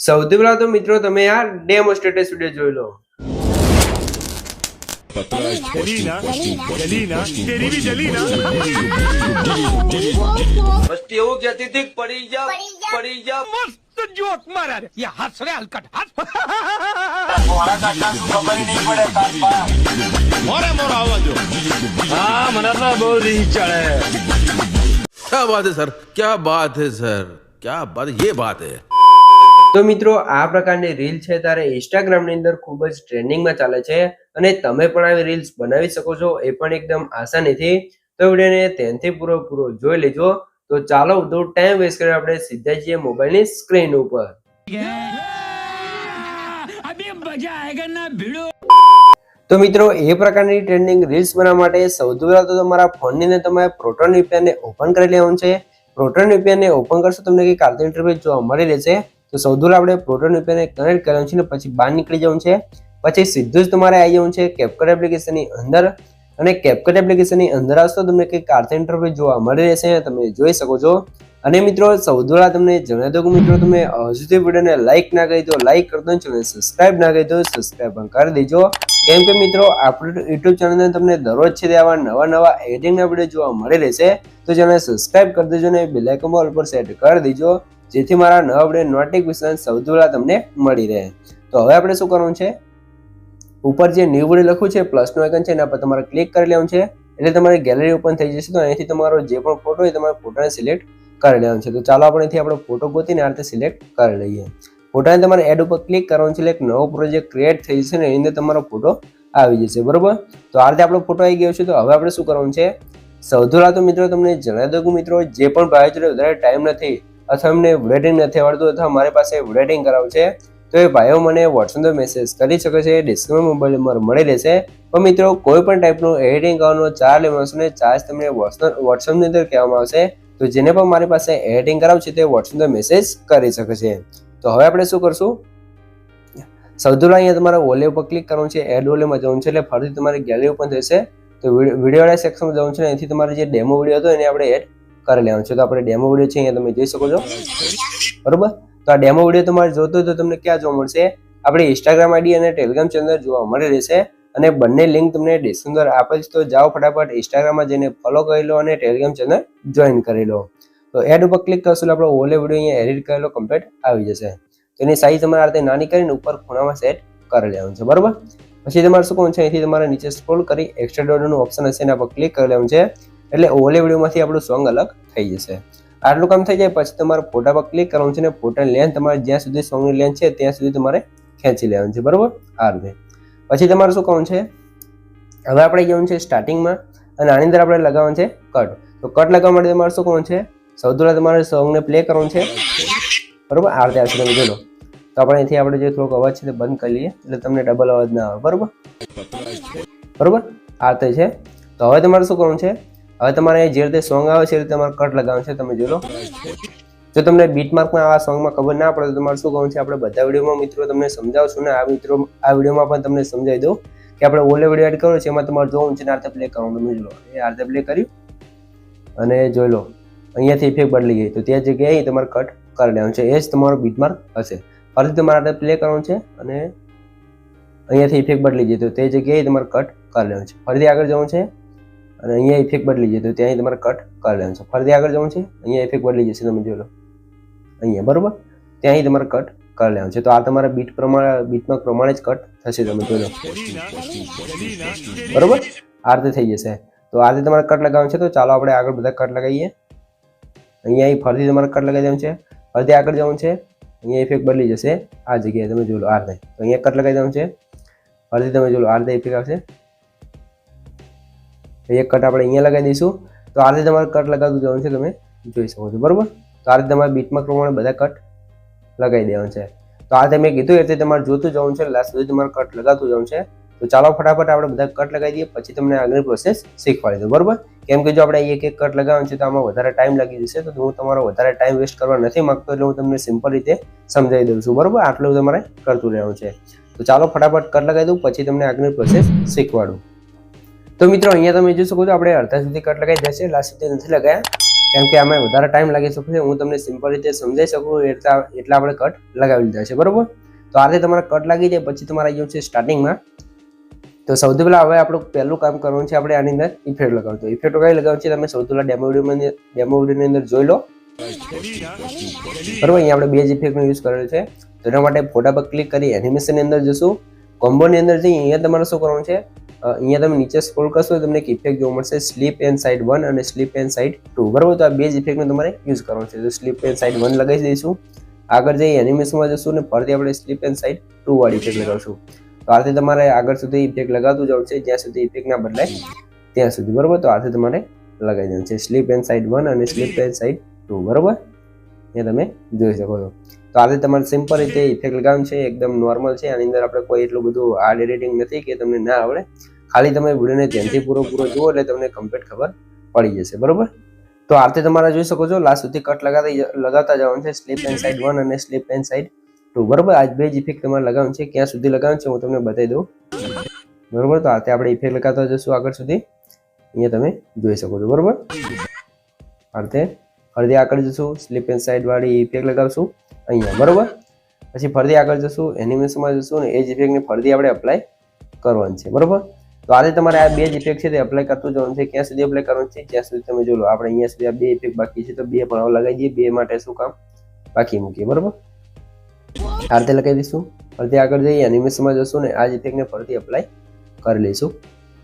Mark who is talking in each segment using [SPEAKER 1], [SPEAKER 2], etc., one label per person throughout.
[SPEAKER 1] સૌથી પહેલા તો મિત્રો તમે આ ડેમો સ્ટેટસ વિડિયો જોઈ લો।
[SPEAKER 2] મસ્તી એવું કહેતી હતી કે પડી જા મસ્ત જોક મારા રે યા હસ રે હલકટ હસ મોરા કાકા નું ખબર નહીં પડે કાકા મોરા આવાજો હા મને તો બહુ રીહ ચડે।
[SPEAKER 3] क्या बात है सर, क्या बात है सर, क्या बात, ये बात है।
[SPEAKER 1] તો મિત્રો આ પ્રકારની રીલ છે તારે ઇન્સ્ટાગ્રામ ની અંદર ખૂબ જ ટ્રેન્ડિંગમાં ચાલે છે અને તમે પણ આવી રીલ્સ બનાવી શકો છો, એ પણ એકદમ આસાનીથી। તો વિડીયોને ધ્યાનથી પૂરો જોઈ લેજો। તો ચાલો વધુ ટાઈમ વેસ્ટ કરી આપણે સીધા જઈએ મોબાઈલની સ્ક્રીન ઉપર। તો મિત્રો એ પ્રકારની ટ્રેન્ડિંગ રીલ્સ બનાવવા માટે સૌથી પહેલા તો તમારા ફોનની અંદર તમારે પ્રોટોન VPN ને ઓપન કરી લેવાનું છે। પ્રોટોન VPN ને ઓપન કરશો તમને કંઈક આર્ટિકલ ઇન્ટરફેસ જોવા મળી રહેશે। તો સૌથી પહેલા આપણે પ્રોટોન VPN ને કનેક્ટ કરવાનું છે ને પછી બહાર નીકળી જવાનું છે। પછી સીધું જ તમારે આવી જવાનું છે કેપકટ એપ્લિકેશનની અંદર અને કેપકટ એપ્લિકેશનની અંદર આવશો તમને કંઈક આર્ટિકલ ઇન્ટરફેસ જોવા મળી રહેશે, તમે જોઈ શકો છો। અને મિત્રો સૌથી પહેલા તમને જણાવી દઉં કે મિત્રો તમે હજુ સુધી વિડીયોને લાઈક ના કરી તો લાઈક કરી દો, ચેનલ સબસ્ક્રાઇબ ના કરી તો સબસ્ક્રાઇબ પણ કરી દેજો। કેમ કે મિત્રો આપણું યુટ્યુબ ચેનલ તમને દરરોજ છે આવા નવા એડિટિંગના વિડીયો જોવા મળી રહેશે। તો ચેનલ સબસ્ક્રાઇબ કરી દેજો અને બેલ આઇકન ઓલ પર સેટ કરી દેજો, જેથી મારા નવા વિડીયો નોટિફિકેશન સૌથી પહેલા તમને મળી રહે। તો હવે આપણે શું કરવાનું છે, ઉપર જે ન્યૂ વિડીયો લખ્યું છે પ્લસનું આઇકન છે એના પર તમારે ક્લિક કરી લેવાનું છે, એટલે તમારી ગેલેરી ઓપન થઈ જશે। તો અહીંથી તમારો જે પણ ફોટો હોય તમારા ફોટોને સિલેક્ટ કરી લેવાનું છે। તો ચાલો આપણે અહીંથી આપણો ફોટો ગોતીને આ રીતે સિલેક્ટ કરી લઈએ। ફોટાને તમારે એડ ઉપર ક્લિક કરવાનું છે એટલે એક નવો પ્રોજેક્ટ ક્રિએટ થઈ જશે ને એની અંદર તમારો ફોટો આવી જશે, બરોબર। તો આ રીતે આપણો ફોટો આવી ગયો છે। તો હવે આપણે શું કરવાનું છે, સૌથી પહેલા તો મિત્રો તમને જણાવી દઉં કે મિત્રો જે પણ ભાઈ જોડે વધારે ટાઈમ નથી અથવા એમને એડિટિંગ નથી આવડતું અથવા મારી પાસે એડિટિંગ કરાવવું છે તો એ ભાઈઓ મને વોટ્સએપ મેસેજ કરી શકે છે, ડિસ્ક્રિપ્શન મોબાઈલ નંબર મળી રહેશે। પણ મિત્રો કોઈ પણ ટાઈપનું એડિટિંગ કરવાનો ચાર્જ લેવાનો છે ને ચાર્જ તમને વોટ્સએપની અંદર કહેવામાં આવશે। તો જેને પણ મારી પાસે એડિટિંગ કરાવવું છે તે વોટ્સએપ મેસેજ કરી શકે છે। તો હવે આપણે શું કરશું, સૌથી પહેલા અહીંયા તમારે વોલે ઉપર ક્લિક કરવાનું છે, એડ વોલેમાં જવાનું છે એટલે ફરીથી તમારી ગેલેરી ઓપન થશે। તો વિડીયોવાળા સેક્શનમાં જવાનું છે ને અહીંથી તમારે જે ડેમો વિડીયો હતો એને આપણે એડ કરી લેવાનું છે। તો આપણે ડેમો વિડીયો છે અહીંયા તમે જોઈ શકો છો, બરોબર। તો આ ડેમો વિડીયો તમારે જોતો હોય તો તમને ક્યાં જોવા મળશે, આપણી ઇન્સ્ટાગ્રામ આઈડી અને ટેલિગ્રામ ચેનલ જોવા મળી રહેશે અને બંને લિંક તમને ડિસ્ક્રિપ્શન આપેલ છે। તો જાઓ ફટાફટ ઇન્સ્ટાગ્રામમાં જઈને ફોલો કરી લો અને ટેલિગ્રામ ચેનલ જોઈન કરી લો। તો એડ ઉપર ક્લિક કરશો એટલે આપણો ઓલે વિડીયો અહીંયા એડિટ કરેલો કમ્પ્લીટ આવી જશે। તો એની સાઈઝ તમારે આ રીતે નાની કરીને ઉપર ખૂણામાં સેટ કરી લેવાનું છે, બરોબર। પછી તમારે શું કરવાનું છે, અહીંથી તમારે નીચે સ્ક્રોલ કરી એક્સ્ટ્રા ડોટનું ઓપ્શન હશે એના પર ક્લિક કરી લેવાનું છે એટલે ઓલે વિડીયોમાંથી આપણું સોંગ અલગ થઈ જશે। આટલું કામ થઈ જાય પછી તમારે ફોટા પર ક્લિક કરવાનું છે ને ફોટાની લેન્થ તમારે જ્યાં સુધી સોંગની લેન્થ છે ત્યાં સુધી તમારે ખેંચી લેવાનું છે, બરોબર। આ રીતે પછી તમારે શું કરવાનું છે, હવે આપણે જવાનું છે સ્ટાર્ટિંગમાં અને આની અંદર આપણે લગાવવાનું છે કટ। તો કટ લગાવવા માટે તમારે શું કરવાનું છે, સૌથી પહેલા તમારે સોંગને પ્લે કરવાનું છે, બરોબર। આ રીતે આવશે, તમે જોઈ લો। તો આપણે અહીંથી આપણે જે થોડોક અવાજ છે તે બંધ કરી લઈએ એટલે તમને ડબલ અવાજ ના આવે, બરોબર। આ રીતે છે। તો હવે તમારે શું કરવાનું છે, હવે તમારે જે રીતે સોંગ આવે છે એ રીતે તમારે કટ લગાવવાનું છે, તમે જોઈ લો। જો તમને બીટ માર્કમાં આ સોંગમાં ખબર ના પડે તો તમારે શું કરવાનું છે, આપણે બધા વિડીયોમાં મિત્રો તમને સમજાવશું ને આ વિડીયોમાં પણ તમને સમજાવી દઉં કે આપણે ઓલે વિડીયો એડ કર્યો છે એમાં તમારે જોવાનું છે ને આ રીતે પ્લે કરવાનું, તમે જોઈ લો। એ આ રીતે પ્લે કર્યું અને જોઈ લો અહીંયાથી ઇફેક્ટ બદલી ગઈ, તો તે જગ્યાએ તમારે કટ કરી લેવાનું છે, એ જ તમારો બીટ માર્ક હશે। ફરીથી તમારે આ રીતે પ્લે કરવાનું છે અને અહીંયાથી ઇફેક્ટ બદલી જાય તો તે જગ્યાએ તમારે કટ કરી લેવાનું છે। ફરીથી આગળ જવાનું છે અને અહીંયા ઇફેક્ટ બદલી જાય તો ત્યાં તમારે કટ કરી લેવાનું છે। ફરીથી આગળ જવાનું છે, અહીંયા ઇફેક્ટ બદલી જશે, તમે જોઈ લો અહીંયા, બરોબર। ત્યાં તમારે કટ કરી લેવાનું છે। તો આ તમારા બીટમાં પ્રમાણે જ કટ થશે, તમે જોઈ લો, બરોબર। આ રીતે થઈ જશે। તો આ રીતે તમારે કટ લગાવવાનું છે। તો ચાલો આપણે આગળ બધા કટ લગાવીએ। અહીંયા ફરીથી તમારે કટ લગાવી દેવાનું છે, ફરીથી આગળ જવાનું છે, અહીંયા ઇફેક્ટ બદલી જશે આ જગ્યાએ, તમે જોઈ લો આ રીતે। તો અહીંયા કટ લગાવી દેવાનું છે, ફરીથી તમે જોઈ લો આ રીતે ઇફેક્ટ આવશે, એક કટ આપણે અહીંયા લગાવી દઈશું। તો આ રીતે તમારે કટ લગાવતું જવાનું છે, તમે જોઈ શકો છો, બરોબર। તો આ રીતે તમારે બીટમાં પ્રમાણે બધા કટ લગાવી દેવાનું છે। તો આ રીતે મેં કીધું એટલે તમારે જોતું જવાનું છે, લાસ્ટ સુધી તમારે કટ લગાવતું જવાનું છે। તો ચાલો ફટાફટ આપણે બધા કટ લગાવી દઈએ પછી તમને આગળની પ્રોસેસ શીખવાડી દઉં, બરોબર। કેમ કે જો આપણે એક કટ લગાવવાનું છે તો આમાં વધારે ટાઈમ લાગી જશે, તો હું તમારો વધારે ટાઈમ વેસ્ટ કરવા નથી માંગતો એટલે હું તમને સિમ્પલ રીતે સમજાવી દઉં છું, બરોબર। આટલું તમારે કરતું રહેવાનું છે। તો ચાલો ફટાફટ કટ લગાવી દઉં પછી તમને આગળની પ્રોસેસ શીખવાડું। તો મિત્રો અહીંયા તમે જોઈ શકો છો આપણે અડધા સુધી કટ લગાવી દેશે, લાસ્ટ સુધી નથી લગાયા। કેમ કે આમાં વધારે ટાઈમ લાગી શકે છે. હું તમને સિમ્પલ રીતે સમજાવી શકું એટલા આપણે કટ લગાવી લીધા છે, બરોબર. તો આ રીતે તમારે કટ લાગી જાય પછી તમારે આવી છે સ્ટાર્ટિંગમાં. તો સૌથી પહેલા હવે આપણું પહેલું કામ કરવાનું છે, આપણે આની અંદર ઇફેક્ટ લગાવવું. તો ઇફેક્ટ કઈ લગાવવું છે તમે સૌથી પહેલા ડેમો વિડીયોની અંદર જોઈ લો, બરોબર. અહીંયા આપણે બે જ ઇફેક્ટનો યુઝ કરેલો છે. તો એના માટે ફોટા પર ક્લિક કરી એનિમેશનની અંદર જશું. કોમ્બોની અંદર જઈ અહીંયા તમારે શું કરવાનું છે, અહીંયા તમે નીચે સ્ક્રોલ કરશો તમને એક ઇફેક્ટ જોવા મળશે, સ્લીપ એન્ડ સાઇડ 1 અને સ્લીપ એન્ડ સાઇડ 2, બરોબર. તો આ બે જ ઇફેક્ટનો તમારે યુઝ કરવાનો છે. તો સ્લીપ એન્ડ સાઇડ 1 લગાવી દઈશું. આગળ જઈ એનિમેશનમાં જશું ને ફરીથી આપણે સ્લીપ એન્ડ સાઇડ 2 વાળી ઇફેક્ટ લગાવશું. તો આ રીતે તમારે આગળ સુધી ઇફેક્ટ લગાવતું જવું છે જ્યાં સુધી ઇફેક્ટ ના બદલાય ત્યાં સુધી, બરોબર. તો આ રીતે તમારે લગાવી દેવાનું છે સ્લીપ એન્ડ સાઇડ 1 અને સ્લીપ એન્ડ સાઇડ 2, બરોબર. અહીંયા તમે જોઈ શકો છો. તો આ રીતે તમારે સિમ્પલ રીતે ઇફેક્ટ લગાવવાનું છે, એકદમ નોર્મલ છે. આની અંદર આપણે કોઈ એટલું બધું હાર્ડ એડિટિંગ નથી કે તમને ના આવડે. ખાલી તમે વિડીયોને ધ્યાનથી પૂરો જુઓ એટલે તમને કમ્પ્લીટ ખબર પડી જશે, બરોબર. તો આ રીતે તમારે જોઈ શકો છો લાસ્ટ સુધી કટ લગાવતા જવાનું છે સ્લીપ એન્ડ સાઇડ 1 અને સ્લીપ એન્ડ સાઇડ 2, બરોબર. આ બે જ ઇફેક્ટ તમારે લગાવવાનું છે. ક્યાં સુધી લગાવવાનું છે હું તમને બતાવી દઉં, બરોબર. તો આ રીતે આપણે ઇફેક્ટ લગાવતા જશું આગળ સુધી. અહીંયા તમે જોઈ શકો છો, બરોબર. આ રીતે ફરીથી આગળ જશું, સ્લીપ એન્ડ સાઇડ વાળી ઇફેક્ટ લગાવશું અહીંયા, બરોબર. પછી ફરીથી આગળ જશું, એનિમેશનમાં જશું ને એ જ ઇફેક્ટને ફરીથી આપણે એપ્લાય કરવાની છે, બરોબર. તો આજે તમારે આ બે જ ઇફેક્ટ છે તે એપ્લાય કરતું જવાનું છે. ક્યાં સુધી એપ્લાય કરવાનું છે ત્યાં સુધી તમે જોઈ લો. આપણે અહીંયા સુધી આ બે ઇફેક્ટ બાકી છે તો બે પણ લગાવી દઈએ. બે માટે શું કામ બાકી મૂકીએ, બરોબર. આ રીતે લગાવી દઈશું. ફરીથી આગળ જઈએ એનિમેશનમાં જશું ને આ જ ઇફેક્ટને ફરીથી એપ્લાય કરી લઈશું.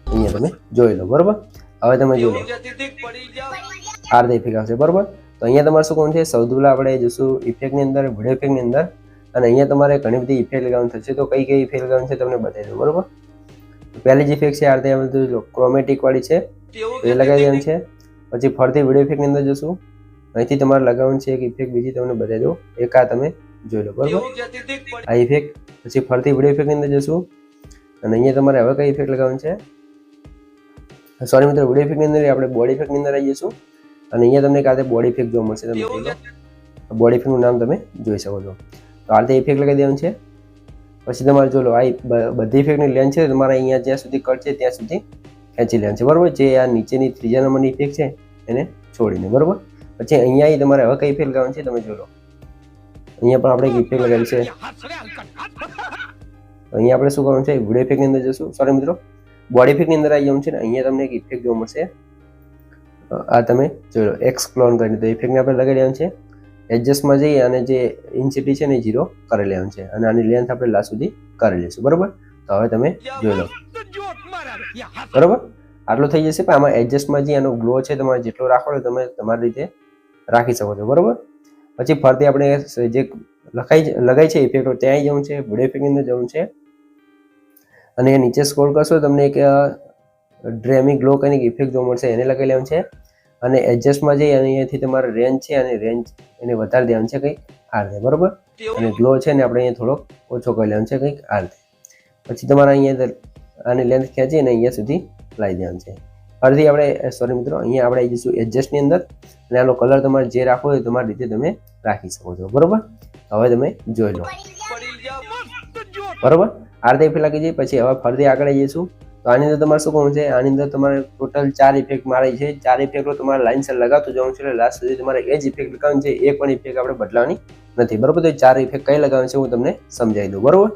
[SPEAKER 1] અહીંયા તમે જોઈ લો, બરોબર. હવે તમે જોઈ લો આ રીતે ઇફેક્ટ આવશે, બરોબર. તો અહીંયા તમારે શું કરવાનું છે, સૌથી પહેલા આપણે જશું ઇફેક્ટની અંદર, વિડીયો ઇફેક્ટની અંદર, અને અહીંયા તમારે ઘણી બધી ઇફેક્ટ લગાવવાની થશે. તો કઈ કઈ ઇફેક્ટ લગાવવાની છે તમને બતાવી દઉં, બરોબર. પહેલી જ ઇફેક્ટ છે આ રીતે ક્રોમેટિક વાળી છે, એ લગાવી દેવાની છે. પછી ફરતી વિડીયો ઇફેક્ટની અંદર જશું, અહીંથી તમારે લગાવવાની છે એક ઇફેક્ટ બીજી તમને બતાવી દઉં. એક આ તમે જોઈ લો, બરોબર. આ ઇફેક્ટ પછી ફરતી વિડીયો ઇફેક્ટની અંદર જશું અને અહીંયા તમારે હવે કઈ ઇફેક્ટ લગાવવાની છે, સોરી મિત્રો, વિડીયો ઇફેક્ટની અંદર આપણે બોડી ઇફેક્ટની અંદર આવી જશું અને અહીંયા તમને કાલે બોડી ઇફેક્ટ જોવા મળશે. તમે જોઈ લો, બોડી ઇફેક્ટનું નામ તમે જોઈ શકો છો. તો આ રીતે ઇફેક્ટ લગાવી દેવાનું છે. પછી તમારે જો લો આ બધી ઇફેક્ટની લેન્થ છે તમારે અહીંયા જ્યાં સુધી કટ છે ત્યાં સુધી ખેંચી લેવાનું છે, બરોબર. જે આ નીચેની ત્રીજા નંબરની ઇફેક્ટ છે એને છોડીને, બરોબર. પછી અહીંયા તમારે હવે કઈ ઇફેક્ટ લગાવવાની છે તમે જો લો. અહીંયા પણ આપણે એક ઇફેક્ટ લગાવી છે. અહીંયા આપણે શું કરવાનું છે, વિડીયો ઇફેક્ટની અંદર જશું, સોરી મિત્રો, બોડી ઇફેક્ટની અંદર આવી જવાનું છે ને અહીંયા તમને એક ઇફેક્ટ જોવા મળશે. આ તમે જોઈ લો, એક્સ ક્લોન કરીને. તો ઇફેક્ટને આપણે લગાવી લેવાનું છે. એડજસ્ટમાં જઈએ અને જે ઇન્સિટી છે ને 0 કરી લેવાનું છે અને આની લેન્થ આપણે લાસ્ટ સુધી કરી લઈશું, બરોબર. તો હવે તમે જોઈ લો, બરોબર. આટલું થઈ જશે. પણ આમાં એડજસ્ટમાં જે આનો ગ્લો છે તમારે જેટલો રાખવો હોય તમે તમારી રીતે રાખી શકો છો, બરોબર. પછી ફરતી આપણે જે લગાઈ છે ઇફેક્ટો ત્યાં આવી જવું છે, વિડીયો ઇફેક્ટની અંદર જવું છે અને નીચે સ્ક્રોલ કરશો તમને એક ડ્રેમી ગ્લો કરીને ઇફેક્ટ જોવા મળશે, એને લગાવી લેવાનું છે. અને એડજસ્ટમાં જઈ અને અહીંયાથી તમારે રેન્જ છે અને રેન્જ એને વધારી દેવાનું છે કંઈક આ રીતે, બરોબર. અને ગ્લો છે ને આપણે અહીંયા થોડોક ઓછો કરી લેવાનો છે કંઈક આ રીતે. પછી તમારે અહીંયા આની લેન્થ ખેંચી અને અહીંયા સુધી લાવી દેવાનું છે. ફરીથી આપણે સોરી મિત્રો, અહીંયા આપણે આવી જઈશું એડજસ્ટની અંદર અને આનો કલર તમારે જે રાખવો હોય તમારી રીતે તમે રાખી શકો છો, બરોબર. હવે તમે જોઈ લો, બરોબર. આ રીતે ઇફેક્ટ લાગી જાય. પછી હવે ફરીથી આગળ આવી જઈશું. તો આની અંદર તમારે શું કરવું છે, આની અંદર તમારે ટોટલ 4 ઇફેક્ટ મારી છે. 4 ઇફેક્ટો તમારે લાઇનસર લગાવતું જવાનું છે એટલે લાસ્ટ સુધી તમારે એ જ ઇફેક્ટ લગાવવાની છે. એક પણ ઇફેક્ટ આપણે બદલાવાની નથી, બરોબર. તો 4 ઇફેક્ટ કઈ લગાવવાની છે હું તમને સમજાવી દઉં, બરોબર.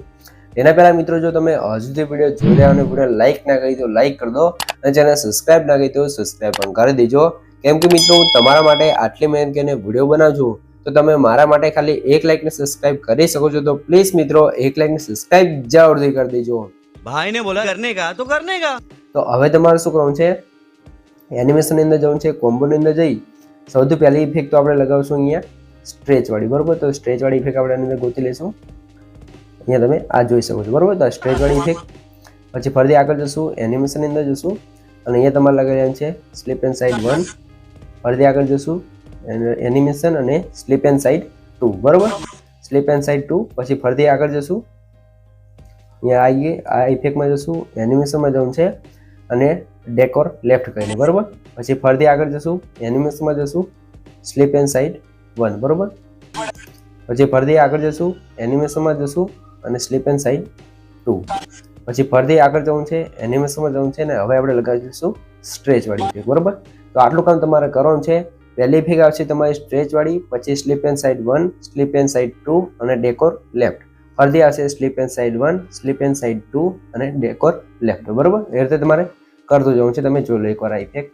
[SPEAKER 1] એના પહેલા મિત્રો જો તમે હજુ સુધી વિડીયો જોઈ રહ્યા અને વિડીયો લાઇક ના કરી તો લાઇક કરી દો અને ચેનલ સબસ્ક્રાઇબ ના કરી તો સબસ્ક્રાઇબ પણ કરી દેજો. કેમ કે મિત્રો હું તમારા માટે આટલી મહેનત કરીને વિડીયો બનાવું છું તો તમે મારા માટે ખાલી 1 લાઇક ને સબસ્ક્રાઇબ કરી શકો છો. તો પ્લીઝ મિત્રો 1 લાઇક ને સબસ્ક્રાઇબ જરૂરથી કરી દેજો.
[SPEAKER 2] भाई ने बोला करने का तो करने का.
[SPEAKER 1] તો હવે તમારે શું કરવાનું છે, એનિમેશન ની અંદર જવાનું છે. કોમ્બો ની અંદર જઈ સૌથી પહેલી ઇફેક્ટ તો આપણે લગાવશું અહીંયા સ્ટ્રેચ વાળી, બરોબર. તો સ્ટ્રેચ વાળી ઇફેક્ટ આપણે આની અંદર ગોતી લઈશું. અહીંયા તમે આ જોઈ શકો છો, બરોબર. તો સ્ટ્રેચ વાળી ઇફેક્ટ. પછી ફરીથી આગળ જશું, એનિમેશન ની અંદર જશું અને અહીંયા તમારે લગાડવાનું છે સ્લીપ એન્ડ સાઇડ 1. ફરીથી આગળ જશું એનિમેશન અને સ્લીપ એન્ડ સાઇડ 2, બરોબર. Slip and side 2. પછી ફરીથી આગળ જશું, અહીંયા આવીએ આ ઇફેક્ટમાં જશું, એનિમેશનમાં જવું છે અને ડેકોર લેફ્ટ કરીને, બરોબર. પછી ફરીથી આગળ જશું, એનિમેશનમાં જશું, સ્લીપ એન્ડ સાઇડ 1, બરોબર. પછી ફરીથી આગળ જશું, એનિમેશનમાં જશું અને સ્લીપ એન્ડ સાઇડ 2. પછી ફરીથી આગળ જવું છે, એનિમેશનમાં જવું છે ને હવે આપણે લગાવીશું સ્ટ્રેચ વાળી ઇફેક્ટ, બરોબર. તો આટલું કામ તમારે કરવાનું છે. પહેલી ઇફેક્ટ આવશે તમારી સ્ટ્રેચ વાળી, પછી slip and side 1, slip and side 2 અને ડેકોર લેફ્ટ. ફરીથી આવશે slip and side 1, slip and side 2 અને ડેકોર લેફ્ટ. બરોબર, એ રીતે તમારે કરતું જવું છે. તમે જોઈ લો એકવાર આ ઇફેક્ટ.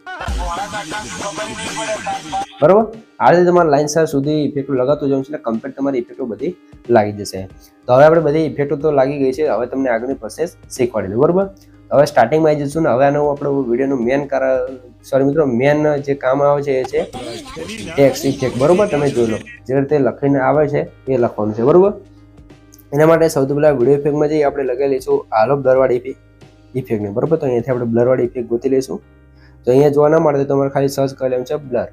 [SPEAKER 1] બરોબર, આ રીતે તમારે લાઇનસર સુધી ઇફેક્ટો લગાવતું જવું છે એટલે કમ્પ્લીટ તમારી ઇફેક્ટો બધી લાગી જશે. તો હવે આપણે બધી ઇફેક્ટો તો લાગી ગઈ છે. હવે તમને આગળની પ્રોસેસ શીખવાડી દઉં. બરોબર, હવે સ્ટાર્ટિંગમાં આવી જશું ને. હવે આનું આપણું વિડીયોનું મેન જે કામ આવે છે એ છે ટેક્સ્ટ ઇફેક્ટ. બરોબર, તમે જોઈ લો જે રીતે લખીને આવે છે એ લખવાનું છે. બરોબર, એના માટે સૌથી પહેલાં વિડીયો ઇફેક્ટમાં જઈ આપણે લગાવી લઈશું હાલો બ્લરવાળી ઇફેક્ટને. બરોબર, તો અહીંયાથી આપણે બ્લરવાળી ઇફેક્ટ ગોતી લઈશું. તો અહીંયા જોવા ના મળે તો તમારે ખાલી સર્ચ કરી લેવાનું છે બ્લર.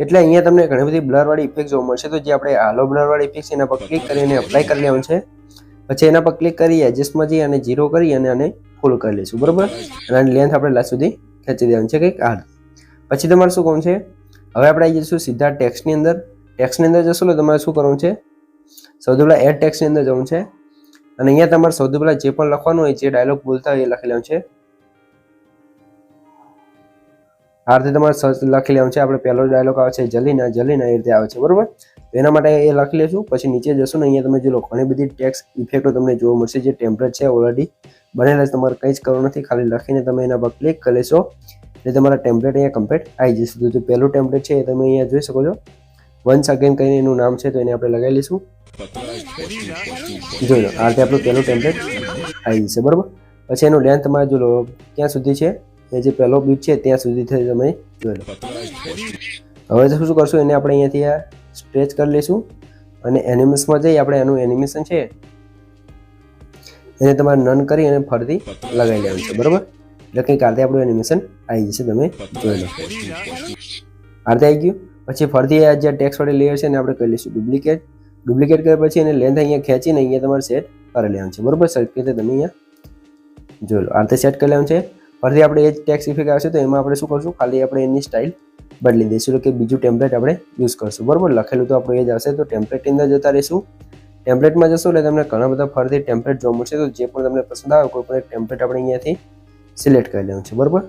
[SPEAKER 1] એટલે અહીંયા તમને ઘણી બધી બ્લરવાળી ઇફેક્ટ જોવા મળશે. તો જે આપણે હાલો બ્લરવાળી ઇફેક્ટ છે એના પર ક્લિક કરીને એપ્લાય કરી લેવાનું છે. પછી એના પર ક્લિક કરી એડજસ્ટમાં જઈ અને 0 કરી અને આને ફૂલ કરી લઈશું. બરોબર, અને આની લેન્થ આપણે લાસ્ટ સુધી ખેંચી દેવાનું છે કંઈક આ. પછી તમારે શું કરવું છે, હવે આપણે આવી જઈશું સીધા ટેક્સ્ટની અંદર. ટેક્સ્ટની અંદર જશો એટલે તમારે શું કરવું છે, સૌથી પહેલાં એડ ટેક્સ્ટની અંદર જવું છે. અને અહીંયા તમારે સૌથી પહેલાં જે પણ લખવાનું હોય, જે ડાયલોગ બોલતા હોય એ લખી લેવાનું છે. આ રીતે તમારે લખી લેવાનું છે. આપણે પહેલો ડાયલોગ આવે છે જલીના જલીના, એ રીતે આવે છે. બરોબર, એના માટે એ લખી લેશું. પછી નીચે જશું ને અહીંયા તમે જો ઘણી બધી ટેક્સ્ટ ઇફેક્ટો તમને જોવા મળશે. જે ટેમ્પલેટ છે ઓલરેડી બનેલા છે, તમારે કંઈ જ કરવું નથી. ખાલી લખીને તમે એના પર ક્લિક કરી લેશો એટલે તમારા ટેમ્પલેટ અહીંયા કમ્પ્લીટ આવી જશે. તો જે પહેલું ટેમ્પલેટ છે એ તમે અહીંયા જોઈ શકો છો. વન્સ અગેન કરીને એનું નામ છે, તો એને આપણે લગાવી લઈશું. જોઈ લો આ રીતે આપણું પહેલું ટેમ્પલેટ આવી જશે. બરોબર, પછી એનું લેન્થ તમારે જો લો ક્યાં સુધી છે, એ જે પહેલો બીટ છે ત્યાં સુધી તમે જોઈ લો. હવે શું કરશું, એને આપણે અહીંયાથી આ સ્ટ્રેચ કરી લઈશું અને એનિમેશનમાં જઈ આપણે એનું એનિમેશન છે એને તમારે નન કરી અને ફરીથી લગાવી લેવાનું છે. બરોબર, એટલે કંઈક આ રીતે આપણું એનિમેશન આવી જશે. તમે જોઈ લો આ રીતે આવી ગયું. પછી ફરીથી આ જે ટેક્સ્ટ વાળી લેયર છે એને આપણે કરી લઈશું ડુપ્લિકેટ. ડુપ્લિકેટ કર્યા પછી એને લેન્થ અહીંયા ખેંચીને અહીંયા તમારે સેટ કરી લેવાનું છે. બરોબર, સરખી રીતે તમે અહીંયા જોઈ લો આ રીતે સેટ કરી લેવાનું છે. ફરીથી આપણે એ જ ટેક્સ્ટ ઇફેક્ટ આવશે તો એમાં આપણે શું કરશું, ખાલી આપણે એની સ્ટાઇલ બદલી દઈશું કે બીજું ટેમ્પલેટ આપણે યુઝ કરશું. બરોબર, લખેલું તો આપણું એ જ આવશે. તો ટેમ્પલેટની અંદર જતા રહીશું. ટેમ્પલેટમાં જશું એટલે તમને ઘણા બધા ફરીથી ટેમ્પલેટ જોવા મળશે. તો જે પણ તમને પસંદ આવે કોઈ પણ એક ટેમ્પલેટ આપણે અહીંયાથી સિલેક્ટ કરી લેવાનું છે. બરોબર,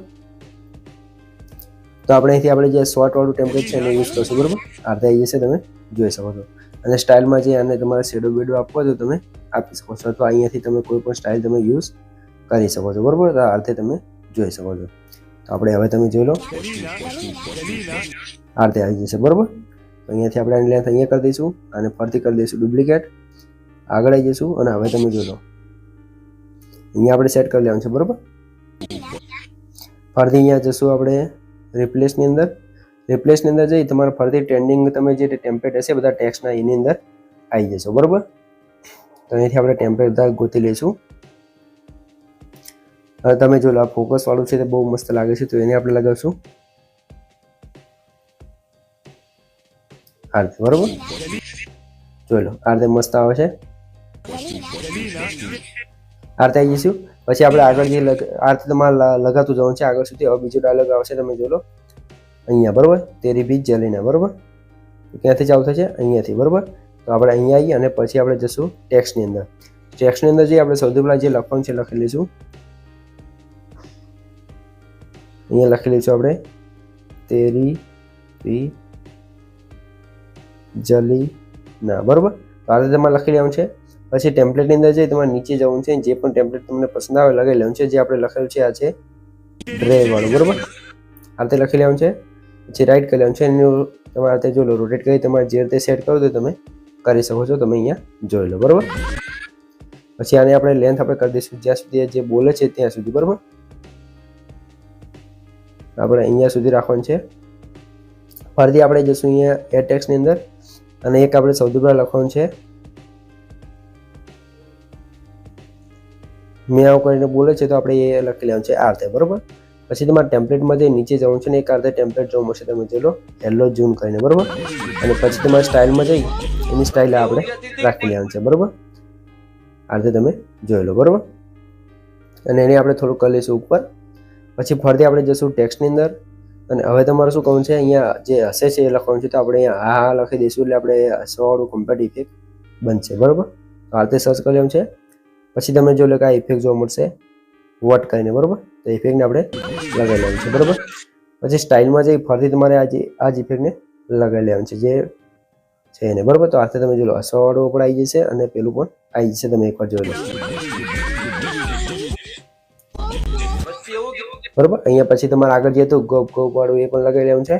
[SPEAKER 1] તો આપણે અહીંથી આપણે જે શોર્ટ વાળું ટેમ્પલેટ છે એને યુઝ કરશું. બરોબર, આ રીતે આવી જશે, તમે જોઈ શકો છો. અને સ્ટાઇલમાં જે આને તમારે શેડો બેડો આપવો હોય તો તમે આપી શકો છો, અથવા અહીંયાથી તમે કોઈ પણ સ્ટાઇલ તમે યુઝ કરી શકો છો. બરોબર, તો આ રીતે તમે જોઈ શકો છો. તો આપણે હવે તમે જોઈ લો આ રીતે આવી જશે. બરોબર, તો અહીંયાથી આપણે આની લેન્થ અહીંયા કરી દઈશું અને ફરીથી કરી દઈશું ડુપ્લિકેટ. આગળ આવી જઈશું અને હવે તમે જોઈ લો અહીંયા આપણે સેટ કરી લેવાનું છે. બરોબર, ફરીથી અહીંયા જશું આપણે રિપ્લેસની અંદર. રિપ્લેસની અંદર જઈ તમારે ફરીથી ટ્રેન્ડિંગ તમે જે ટેમ્પલેટ હશે બધા ટેક્સ્ટના એની અંદર આવી જશો. બરોબર, તો અહીંથી આપણે ટેમ્પલેટ બધા ગોતી લઈશું. હવે તમે જો લો ફોકસ વાળું છે તે બહુ મસ્ત લાગે છે, તો એને આપણે લગાવશું આ રીતે. બરોબર, જોઈ લો આ રીતે મસ્ત આવે છે. આ રીતે આવી જઈશું. પછી આપણે આગળ જે આ રીતે તમારે લગાતું જવાનું છે આગળ સુધી. હવે બીજો ડાયલોગ આવશે, તમે જોઈ લો અહીંયા. બરોબર, તેરી બીજ જલીને. બરોબર, ક્યાંથી ચાલુ થશે, અહીંયાથી. બરોબર, તો આપણે અહીંયા આવીએ અને પછી આપણે જશું ટેક્સ્ટની અંદર. ટેક્સ્ટની અંદર જઈએ આપણે સૌથી પહેલાં જે લખવાનું છે લખી લઈશું. અહીંયા લખી લઈશું આપણે તેરી પી જલી ના. બરોબર, તો આ રીતે તમારે લખી લેવાનું છે. પછી ટેમ્પલેટની અંદર જઈ તમારે નીચે જવાનું છે. જે પણ ટેમ્પલેટ તમને પસંદ આવે લગાવી લેવાનું છે. જે આપણે લખેલું છે આ છે ડ્રે વાળું. બરોબર, આ રીતે લખી લેવાનું છે. પછી રાઈટ કરી લેવાનું છે. એનું તમારે આ રીતે જો લો રોટેટ કરી તમારે જે રીતે સેટ કરો તો તમે કરી શકો છો. તમે અહીંયા જોઈ લો. બરોબર, પછી આને આપણે લેન્થ આપણે કરી દઈશું જ્યાં સુધી જે બોલે છે ત્યાં સુધી. બરોબર, આપણે અહીંયા સુધી રાખવાનું છે. ફરીથી આપણે જશું અહીંયા એડ ટેક્સ્ટની અંદર અને એક આપણે સૌથી પહેલાં લખવાનું છે મેં આવું કરીને બોલે છે તો આપણે એ લખી લેવાનું છે આ રીતે. બરોબર, પછી તમારે ટેમ્પલેટમાં જઈ નીચે જવાનું છે ને એક આ રીતે ટેમ્પલેટ જોવા મળશે. તમે જોઈ લો યલો ઝૂમ કરીને. બરોબર, અને પછી તમારે સ્ટાઇલમાં જઈ એની સ્ટાઇલ આપણે રાખી લેવાની છે. બરોબર, આ રીતે તમે જોઈ લો. બરોબર, અને એને આપણે થોડુંક કરી લઈશું ઉપર. પછી ફરીથી આપણે જશું ટેક્સ્ટની અંદર અને હવે તમારે શું કરવું છે, અહીંયા જે હશે છે એ લખવાનું છે. તો આપણે અહીંયા હા લખી દઈશું એટલે આપણે હસવાવાળું કમ્પ્લીટ ઇફેક્ટ બનશે. બરોબર, તો આ રીતે સર્ચ કરી લેવાનું છે. પછી તમે જો લો કે આ ઇફેક્ટ જોવા મળશે વોટ કરીને. બરોબર, તો ઇફેક્ટને આપણે લગાવી લેવાનું છે. બરોબર, પછી સ્ટાઇલમાં જઈ ફરીથી તમારે આ જ ઇફેક્ટને લગાવી લેવાનું છે જે છે એને, બરોબર. તો આથી તમે જો લો હસવાવાળું પણ આવી જશે અને પેલું પણ આવી જશે, તમે એકવાર જોઈ લો, બરોબર. અહીંયા પછી તમારે આગળ જઈએ તો ગોપ ગોપ વાળું એ પણ લગાવી લેવાનું છે.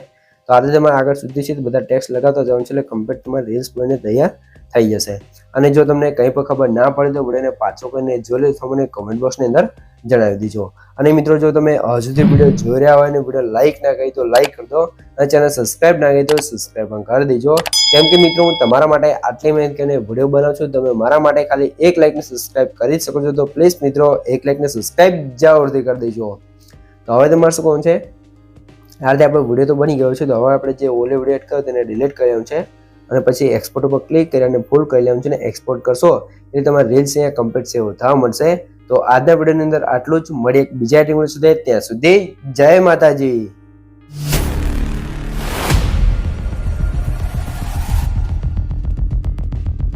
[SPEAKER 1] તો આજે તમારે આગળ સુધી છે બધા ટેક્સ લગાવતા જવાનું છે, એટલે કમ્પ્લીટ તમારે રીલ્સ બનીને તૈયાર થઈ જશે. અને જો તમને કંઈ પણ ખબર ના પડે તો વિડીયોને પાછો કરીને જોઈ લો, તો મને કમેન્ટ બોક્સની અંદર જણાવી દેજો. અને મિત્રો જો તમે હજુ સુધી વિડીયો જોઈ રહ્યા હોય અને વિડીયો લાઈક ના કરી તો લાઈક કરી દો, અને ચેનલ સબસ્ક્રાઇબ ના કરી તો સબસ્ક્રાઇબ પણ કરી દેજો. કેમ કે મિત્રો હું તમારા માટે આટલી મહેનત કરીને વિડીયો બનાવું છું, તમે મારા માટે ખાલી એક લાઈકને સબસ્ક્રાઇબ કરી શકો છો. તો પ્લીઝ મિત્રો એક લાઈકને સબસ્ક્રાઇબ જરૂરથી કરી દેજો. તો હવે તમારે શું કહું છે, આ રીતે આપણો વિડીયો તો બની ગયો છે. તો હવે આપણે જે ઓલે વિડીયો એડ કર્યો તેને ડિલીટ કર્યો છે અને પછી એક્સપોર્ટ ઉપર ક્લિક કરી અને ફૂલ કરી લેવાનું છે ને એક્સપોર્ટ કરશો એટલે તમારે રીલ્સ અહીંયા કમ્પ્લીટ સેવ થવા મળશે. તો આજના વિડીયોની અંદર આટલું જ. મળીએ એક બીજા ટીમ સુધી, ત્યાં સુધી જય માતાજી.